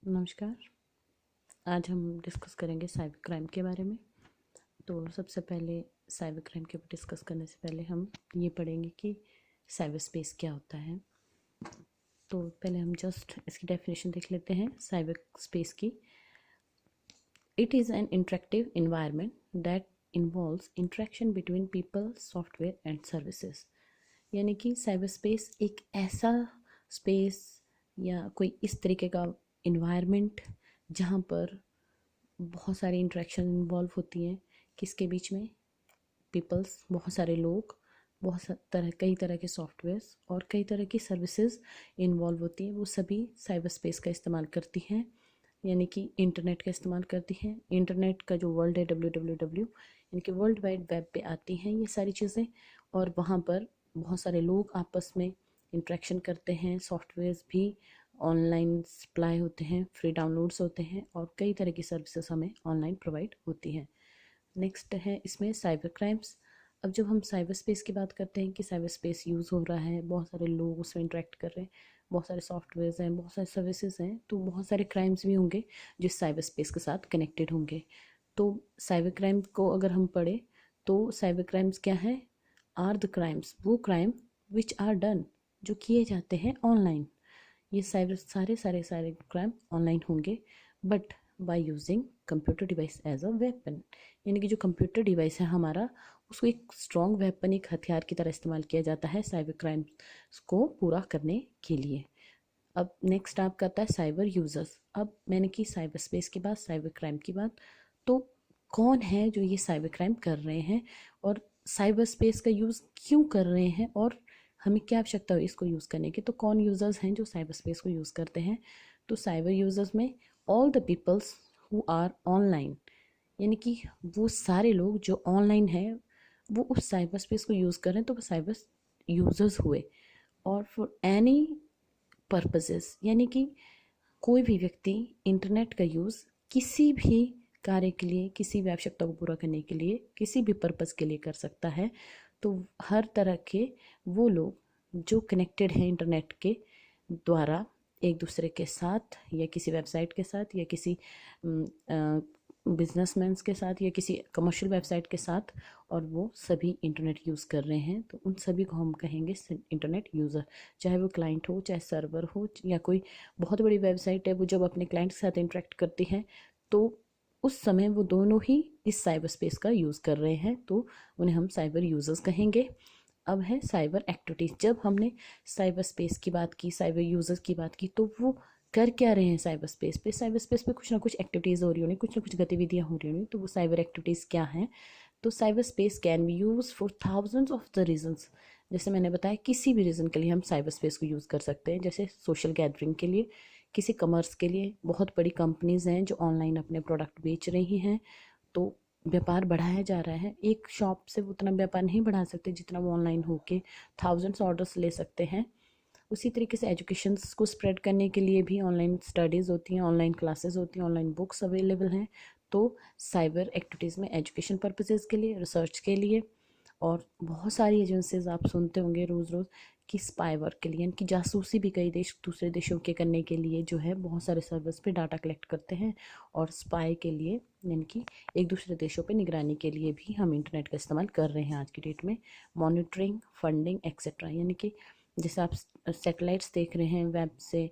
नमस्कार। आज हम डिस्कस करेंगे साइबर क्राइम के बारे में। तो सबसे पहले साइबर क्राइम के ऊपर डिस्कस करने से पहले हम ये पढ़ेंगे कि साइबर स्पेस क्या होता है। तो पहले हम जस्ट इसकी डेफिनेशन देख लेते हैं साइबर स्पेस की। It is an interactive environment that involves interaction between people, software and services. यानी कि साइबर स्पेस एक ऐसा स्पेस या कोई इस तरीके का इन्वायरमेंट जहाँ पर बहुत सारी इंटरेक्शन इन्वॉल्व होती हैं। किसके बीच में? पीपल्स, बहुत सारे लोग, कई तरह के सॉफ्टवेयर्स और कई तरह की सर्विसेज इन्वॉल्व होती हैं। वो सभी साइबर स्पेस का इस्तेमाल करती हैं, यानी कि इंटरनेट का इस्तेमाल करती हैं। इंटरनेट का जो वर्ल्ड है www, यानी कि वर्ल्ड वाइड वेब पे आती हैं ये सारी चीज़ें, और वहाँ पर बहुत सारे लोग आपस में इंटरेक्शन करते हैं। सॉफ्टवेयर्स भी ऑनलाइन सप्लाई होते हैं, फ्री डाउनलोड्स होते हैं, और कई तरह की सर्विसेज हमें ऑनलाइन प्रोवाइड होती हैं। नेक्स्ट है इसमें साइबर क्राइम्स। अब जब हम साइबर स्पेस की बात करते हैं कि साइबर स्पेस यूज़ हो रहा है, बहुत सारे लोग उसमें इंटरेक्ट कर रहे हैं, बहुत सारे सॉफ्टवेयर्स हैं, बहुत सारे सर्विसेज हैं, तो बहुत सारे क्राइम्स भी होंगे जो साइबर स्पेस के साथ कनेक्टेड होंगे। तो साइबर क्राइम को अगर हम पढ़ें तो साइबर क्राइम्स क्या है? आर द क्राइम्स, वो क्राइम विच आर डन, जो किए जाते हैं ऑनलाइन। ये सारे क्राइम ऑनलाइन होंगे, but by using computer device as a weapon. यानी कि जो कंप्यूटर डिवाइस है हमारा, उसको एक स्ट्रॉन्ग वेपन, एक हथियार की तरह इस्तेमाल किया जाता है साइबर क्राइम्स को पूरा करने के लिए। अब नेक्स्ट आपका आता है साइबर यूजर्स। अब मैंने की साइबर स्पेस की बात, साइबर क्राइम की बात, तो कौन है जो ये साइबर क्राइम कर रहे हैं और साइबर स्पेस का यूज़ क्यों कर रहे हैं और हमें क्या आवश्यकता हो इसको यूज़ करने की? तो कौन यूज़र्स हैं जो साइबर स्पेस को यूज़ करते हैं? तो साइबर यूज़र्स में all the peoples who are online, यानी कि वो सारे लोग जो ऑनलाइन हैं वो उस साइबर स्पेस को यूज़ कर रहे हैं, तो वो साइबर यूज़र्स हुए। और फॉर एनी पर्पसेस, यानी कि कोई भी व्यक्ति इंटरनेट का यूज़ किसी भी कार्य के लिए, किसी भी आवश्यकता को पूरा करने के लिए, किसी भी पर्पस के लिए कर सकता है। तो हर तरह के वो लोग जो कनेक्टेड हैं इंटरनेट के द्वारा एक दूसरे के साथ, या किसी वेबसाइट के साथ, या किसी बिजनेसमैन्स के साथ, या किसी कमर्शियल वेबसाइट के साथ, और वो सभी इंटरनेट यूज़ कर रहे हैं, तो उन सभी को हम कहेंगे इंटरनेट यूज़र। चाहे वो क्लाइंट हो, चाहे सर्वर हो, या कोई बहुत बड़ी वेबसाइट है, वो जब अपने क्लाइंट के साथ इंटरेक्ट करती है तो उस समय वो दोनों ही इस साइबर स्पेस का यूज़ कर रहे हैं, तो उन्हें हम साइबर यूज़र्स कहेंगे। अब है साइबर एक्टिविटीज़। जब हमने साइबर स्पेस की बात की, साइबर यूज़र्स की बात की, तो वो कर क्या रहे हैं साइबर स्पेस पे? साइबर स्पेस पे कुछ ना कुछ एक्टिविटीज़ हो रही होनी, कुछ ना कुछ गतिविधियाँ हो रही होनी, तो वो साइबर एक्टिविटीज़ क्या हैं? तो cyber space can be use for thousands of the reasons. जैसे मैंने बताया, किसी भी रीज़न के लिए हम साइबर स्पेस को यूज़ कर सकते हैं। जैसे सोशल गैदरिंग के लिए, किसी कमर्स के लिए, बहुत बड़ी कंपनीज हैं जो ऑनलाइन अपने प्रोडक्ट बेच रही हैं, तो व्यापार बढ़ाया जा रहा है। एक शॉप से वो उतना व्यापार नहीं बढ़ा सकते जितना वो ऑनलाइन होके थाउजेंड्स ऑर्डर्स ले सकते हैं। उसी तरीके से एजुकेशन को स्प्रेड करने के लिए भी ऑनलाइन स्टडीज़ होती हैं, ऑनलाइन क्लासेस होती हैं, ऑनलाइन बुक्स अवेलेबल हैं। तो साइबर एक्टिविटीज़ में एजुकेशन पर्पसेस के लिए, रिसर्च के लिए, और बहुत सारी एजेंसीज आप सुनते होंगे रोज़ रोज़ कि स्पाई वर्क के लिए, यानी कि जासूसी भी कई देश दूसरे देशों के करने के लिए जो है बहुत सारे सर्वर्स पे डाटा कलेक्ट करते हैं। और स्पाई के लिए, यानी कि एक दूसरे देशों पे निगरानी के लिए भी हम इंटरनेट का इस्तेमाल कर रहे हैं आज की डेट में। मॉनिटरिंग, फंडिंग एक्सेट्रा, यानी कि जैसे आप सैटेलाइट्स देख रहे हैं, वेब से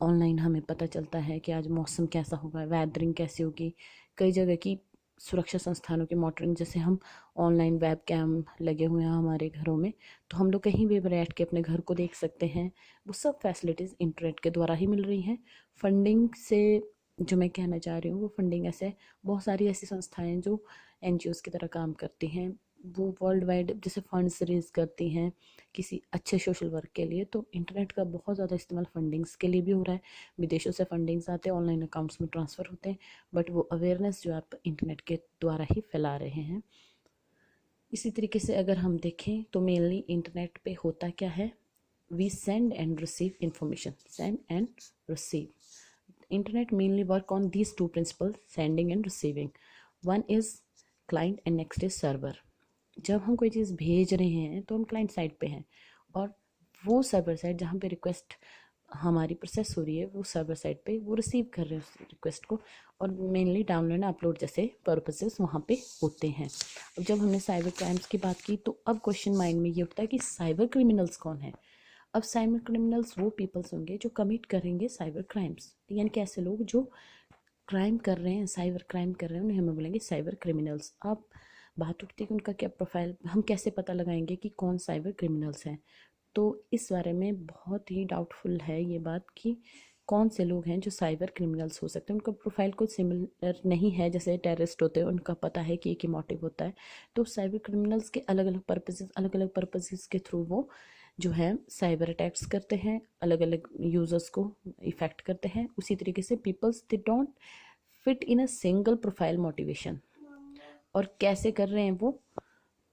ऑनलाइन हमें पता चलता है कि आज मौसम कैसा होगा, वेदरिंग कैसी होगी। कई जगह की सुरक्षा संस्थानों की मॉनिटरिंग, जैसे हम ऑनलाइन वेब कैम लगे हुए हैं हमारे घरों में, तो हम लोग कहीं भी बैठ के अपने घर को देख सकते हैं। वो सब फैसिलिटीज़ इंटरनेट के द्वारा ही मिल रही हैं। फंडिंग से जो मैं कहना चाह रही हूँ, वो फंडिंग ऐसे बहुत सारी ऐसी संस्थाएं जो एनजीओज़ की तरह काम करती हैं, वो वर्ल्ड वाइड जैसे फंड्स रेज करती हैं किसी अच्छे सोशल वर्क के लिए। तो इंटरनेट का बहुत ज़्यादा इस्तेमाल फंडिंग्स के लिए भी हो रहा है। विदेशों से फंडिंग्स आते हैं, ऑनलाइन अकाउंट्स में ट्रांसफ़र होते हैं, बट वो अवेयरनेस जो आप इंटरनेट के द्वारा ही फैला रहे हैं। इसी तरीके से अगर हम देखें तो मेनली इंटरनेट पे होता क्या है? We send and receive information, send and receive. Internet mainly work on these two principle, sending and receiving. One is client and next is server. जब हम कोई चीज़ भेज रहे हैं तो हम क्लाइंट साइड पे हैं, और वो सर्वर साइड जहाँ पे रिक्वेस्ट हमारी प्रोसेस हो रही है वो सर्वर साइड पे वो रिसीव कर रहे हैं उस रिक्वेस्ट को, और मेनली डाउनलोड अपलोड जैसे पर्पसेस वहाँ पे होते हैं। अब जब हमने साइबर क्राइम्स की बात की तो अब क्वेश्चन माइंड में ये उठता है कि साइबर क्रिमिनल्स कौन है। अब साइबर क्रिमिनल्स वो पीपल्स होंगे जो कमिट करेंगे साइबर क्राइम्स, यानी कि ऐसे लोग जो क्राइम कर रहे हैं, साइबर क्राइम कर रहे हैं, उन्हें हम बोलेंगे साइबर क्रिमिनल्स। अब बात उठती है कि उनका क्या प्रोफाइल, हम कैसे पता लगाएंगे कि कौन साइबर क्रिमिनल्स हैं। तो इस बारे में बहुत ही डाउटफुल है ये बात कि कौन से लोग हैं जो साइबर क्रिमिनल्स हो सकते हैं। उनका प्रोफाइल कुछ सिमिलर नहीं है, जैसे टेररिस्ट होते हैं उनका पता है कि एक ही मोटिव होता है। तो साइबर क्रिमिनल्स के अलग अलग पर्पसेस के थ्रू वो जो है साइबर अटैक्स करते हैं, अलग अलग यूज़र्स को इफ़ेक्ट करते हैं। उसी तरीके से peoples they don't fit in a single profile motivation. और कैसे कर रहे हैं वो,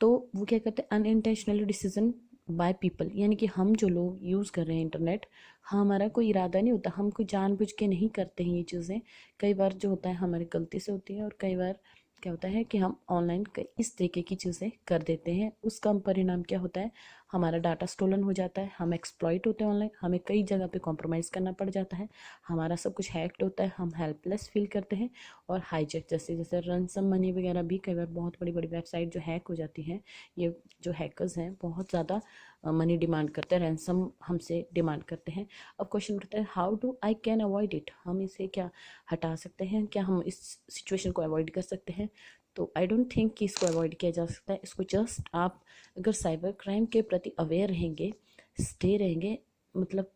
तो वो क्या करते हैं, अनइंटेंशनली डिसीजन बाय पीपल, यानी कि हम जो लोग यूज़ कर रहे हैं इंटरनेट, हमारा कोई इरादा नहीं होता, हम कोई जानबूझ के नहीं करते हैं ये चीज़ें। कई बार जो होता है हमारी गलती से होती है, और कई बार क्या होता है कि हम ऑनलाइन इस तरीके की चीज़ें कर देते हैं। उसका परिणाम क्या होता है, हमारा डाटा स्टोलन हो जाता है, हम एक्सप्लॉइट होते हैं ऑनलाइन, हमें कई जगह पे कॉम्प्रोमाइज़ करना पड़ जाता है, हमारा सब कुछ हैक्ड होता है, हम हेल्पलेस फील करते हैं। और हाईजैक जैसे जैसे रनसम मनी वगैरह भी कई बार बहुत बड़ी बड़ी वेबसाइट जो हैक हो जाती हैं, ये जो हैकर्स हैं बहुत ज़्यादा मनी डिमांड करते हैं, रैंसम हमसे डिमांड करते हैं। अब क्वेश्चन उठता है, how do I can avoid it, हम इसे क्या हटा सकते हैं, क्या हम इस सिचुएशन को अवॉइड कर सकते हैं। तो आई डोंट थिंक कि इसको अवॉइड किया जा सकता है। इसको जस्ट आप अगर साइबर क्राइम के प्रति अवेयर रहेंगे, स्टे रहेंगे, मतलब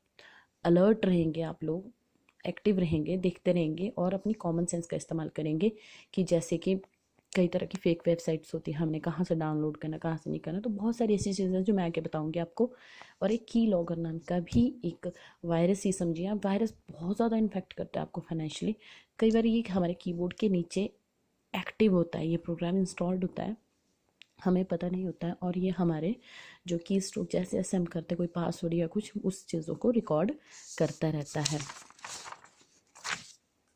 अलर्ट रहेंगे, आप लोग एक्टिव रहेंगे, देखते रहेंगे, और अपनी कॉमन सेंस का इस्तेमाल करेंगे कि जैसे कि कई तरह की फेक वेबसाइट्स होती हैं, हमने कहाँ से डाउनलोड करना, कहाँ से नहीं करना। तो बहुत सारी ऐसी चीज़ें हैं जो मैं आगे बताऊंगी आपको। और एक की लॉगर नाम का भी एक वायरस ही समझिए आप, वायरस बहुत ज़्यादा इन्फेक्ट करता है आपको फाइनेंशियली। कई बार ये हमारे कीबोर्ड के नीचे एक्टिव होता है, ये प्रोग्राम इंस्टॉल्ड होता है, हमें पता नहीं होता है, और ये हमारे जो की स्ट्रोक जैसे जैसे हम करते कोई पासवर्ड या कुछ, उस चीज़ों को रिकॉर्ड करता रहता है।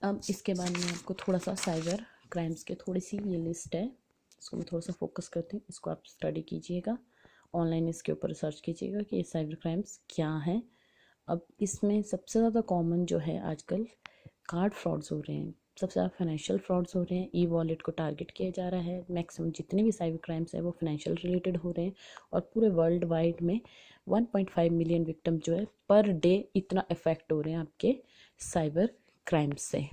अब इसके बाद में आपको थोड़ा सा साइबर क्राइम्स के थोड़ी सी ये लिस्ट है, इसको मैं थोड़ा सा फोकस करती हूँ, इसको आप स्टडी कीजिएगा, ऑनलाइन इसके ऊपर रिसर्च कीजिएगा कि ये साइबर क्राइम्स क्या हैं। अब इसमें सबसे ज़्यादा कॉमन जो है आजकल कार्ड फ्रॉड्स हो रहे हैं, सबसे ज़्यादा फाइनेंशियल फ्रॉड्स हो रहे हैं, ई वॉलेट को टारगेट किया जा रहा है। मैक्सिमम जितने भी साइबर क्राइम्स हैं वो फाइनेंशियल रिलेटेड हो रहे हैं, और पूरे वर्ल्ड वाइड में 1.5 मिलियन विक्टिम जो है पर डे इतना इफेक्ट हो रहे हैं आपके साइबर क्राइम्स से।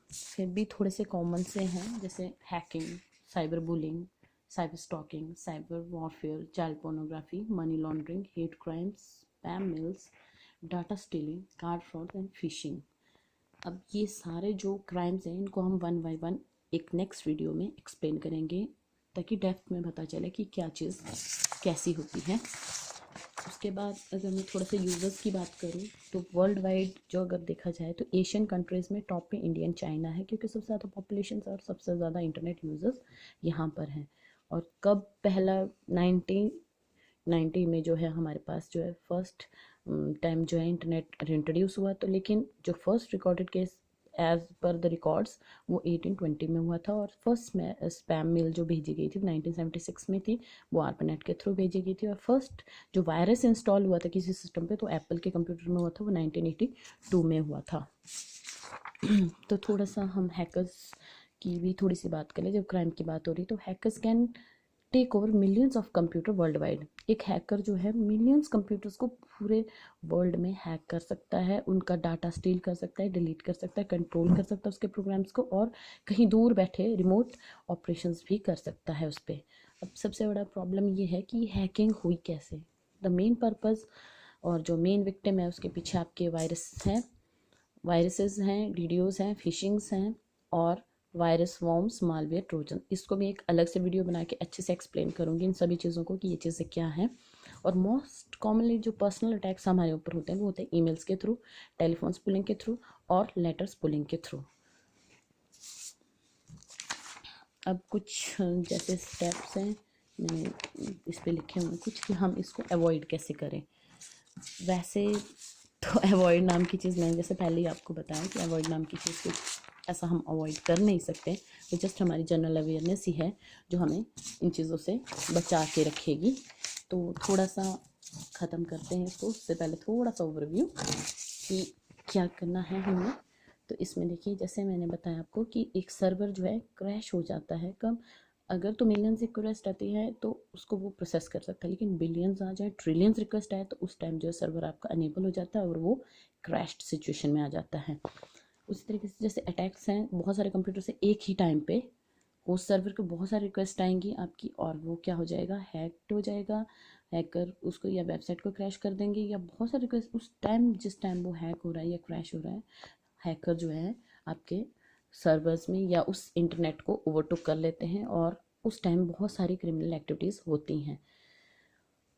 फिर भी थोड़े से कॉमन से हैं, जैसे hacking, cyber bullying, cyber stalking, cyber warfare, child pornography, money laundering, hate crimes, spam mails, data stealing, card fraud and phishing. अब ये सारे जो क्राइम्स हैं इनको हम वन बाय वन एक नेक्स्ट वीडियो में एक्सप्लेन करेंगे, ताकि डेप्थ में पता चले कि क्या चीज़ कैसी होती है। उसके बाद अगर मैं थोड़ा सा यूज़र्स की बात करूँ तो वर्ल्ड वाइड जो अगर देखा जाए तो एशियन कंट्रीज़ में टॉप पे इंडिया एंड चाइना है, क्योंकि सबसे ज़्यादा पॉपुलेशन और सबसे ज़्यादा इंटरनेट यूज़र्स यहाँ पर हैं। और कब पहला 1990 में जो है हमारे पास जो है फर्स्ट टाइम जो है इंटरनेट इंट्रोड्यूस हुआ, तो लेकिन जो first recorded case as per the records वो 1820 में हुआ था। और फर्स्ट स्पैम मेल जो भेजी गई थी 1976 में थी, वो आरपानेट के थ्रू भेजी गई थी। और फर्स्ट जो वायरस इंस्टॉल हुआ था किसी सिस्टम पे तो एप्पल के कंप्यूटर में हुआ था, वो 1982 में हुआ था। तो थोड़ा सा हम हैकर्स की भी थोड़ी सी बात करें। जब क्राइम की बात हो रही तो hackers can take over millions of computer worldwide. एक हैकर जो है मिलियंस कंप्यूटर्स को पूरे वर्ल्ड में हैक कर सकता है, उनका डाटा स्टील कर सकता है, डिलीट कर सकता है, कंट्रोल कर सकता है उसके प्रोग्राम्स को, और कहीं दूर बैठे रिमोट ऑपरेशंस भी कर सकता है उस पर। अब सबसे बड़ा प्रॉब्लम ये है कि हैकिंग हुई कैसे, द मेन पर्पज़ और जो मेन विक्टिम है उसके पीछे आपके वायरसेस हैं, डीडीओज हैं, फिशिंग्स हैं, और वायरस वॉर्म्स, मालवेयर, ट्रोजन। इसको भी एक अलग से वीडियो बना के अच्छे से एक्सप्लेन करूँगी इन सभी चीज़ों को कि ये चीज़ें क्या हैं। और मोस्ट कॉमनली जो पर्सनल अटैक्स हमारे ऊपर होते हैं वो होते हैं ईमेल्स के थ्रू, टेलीफोन पुलिंग के थ्रू, और लेटर्स पुलिंग के थ्रू। अब कुछ जैसे स्टेप्स हैं मैंने इस पर लिखे हुए कुछ कि हम इसको अवॉइड कैसे करें। वैसे तो अवॉइड नाम की चीज़ मैंने जैसे पहले ही आपको बताया कि अवॉइड नाम की चीज़ कुछ ऐसा हम अवॉइड कर नहीं सकते, वो जस्ट हमारी जनरल अवेयरनेस ही है जो हमें इन चीज़ों से बचा के रखेगी। तो थोड़ा सा ख़त्म करते हैं इसको। उससे पहले थोड़ा सा ओवरव्यू कि क्या करना है हमें। तो इसमें देखिए, जैसे मैंने बताया आपको कि एक सर्वर जो है क्रैश हो जाता है कब, अगर तो मिलियंस रिक्वेस्ट आती है तो उसको वो प्रोसेस कर सकता है, लेकिन बिलियंस आ जाए, ट्रिलियंस रिक्वेस्ट आए तो उस टाइम जो है सर्वर आपका अनेबल हो जाता है और वो क्रैश्ड सिचुएशन में आ जाता है। उसी तरीके से जैसे अटैक्स हैं बहुत सारे कंप्यूटर से एक ही टाइम पे, होस्ट सर्वर को बहुत सारी रिक्वेस्ट आएंगी आपकी और वो क्या हो जाएगा, हैक्ड हो जाएगा। हैकर उसको या वेबसाइट को क्रैश कर देंगे, या बहुत सारे रिक्वेस्ट उस टाइम, जिस टाइम वो हैक हो रहा है या क्रैश हो रहा है, हैकर जो है आपके सर्वर्स में या उस इंटरनेट को ओवरटेक कर लेते हैं और उस टाइम बहुत सारी क्रिमिनल एक्टिविटीज़ होती हैं।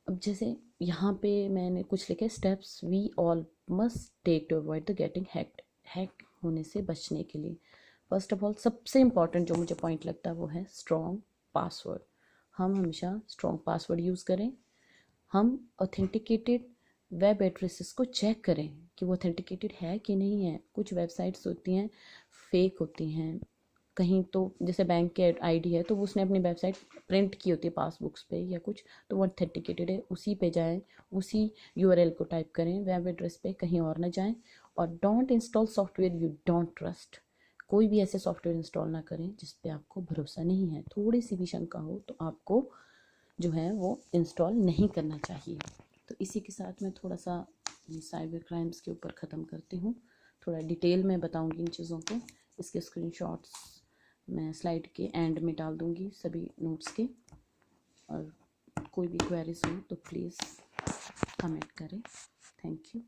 अब जैसे यहाँ पे मैंने कुछ लिखे, steps we all must take to avoid the getting hacked, hack होने से बचने के लिए। फर्स्ट ऑफ ऑल सबसे इम्पॉर्टेंट जो मुझे पॉइंट लगता है वो है स्ट्रॉन्ग पासवर्ड। हम हमेशा स्ट्रॉन्ग पासवर्ड यूज़ करें। हम ऑथेंटिकेटेड वेब एड्रेसेस को चेक करें कि वो ऑथेंटिकेटेड है कि नहीं है। कुछ वेबसाइट्स होती हैं फेक होती हैं, कहीं तो जैसे बैंक के आईडी है तो उसने अपनी वेबसाइट प्रिंट की होती है पासबुक्स पे या कुछ, तो वो ऑथेंटिकेटेड है, उसी पे जाएं, उसी यूआरएल को टाइप करें वेब एड्रेस पे, कहीं और ना जाएं। और don't install software you don't trust, कोई भी ऐसे सॉफ्टवेयर इंस्टॉल ना करें जिस पे आपको भरोसा नहीं है। थोड़ी सी भी शंका हो तो आपको जो है वो इंस्टॉल नहीं करना चाहिए। तो इसी के साथ मैं थोड़ा सा साइबर क्राइम्स के ऊपर ख़त्म करती हूँ। थोड़ा डिटेल में बताऊँगी इन चीज़ों को। इसके स्क्रीनशॉट्स मैं स्लाइड के एंड में डाल दूँगी सभी नोट्स के, और कोई भी क्वेरीज हो तो प्लीज़ कमेंट करें। Thank you.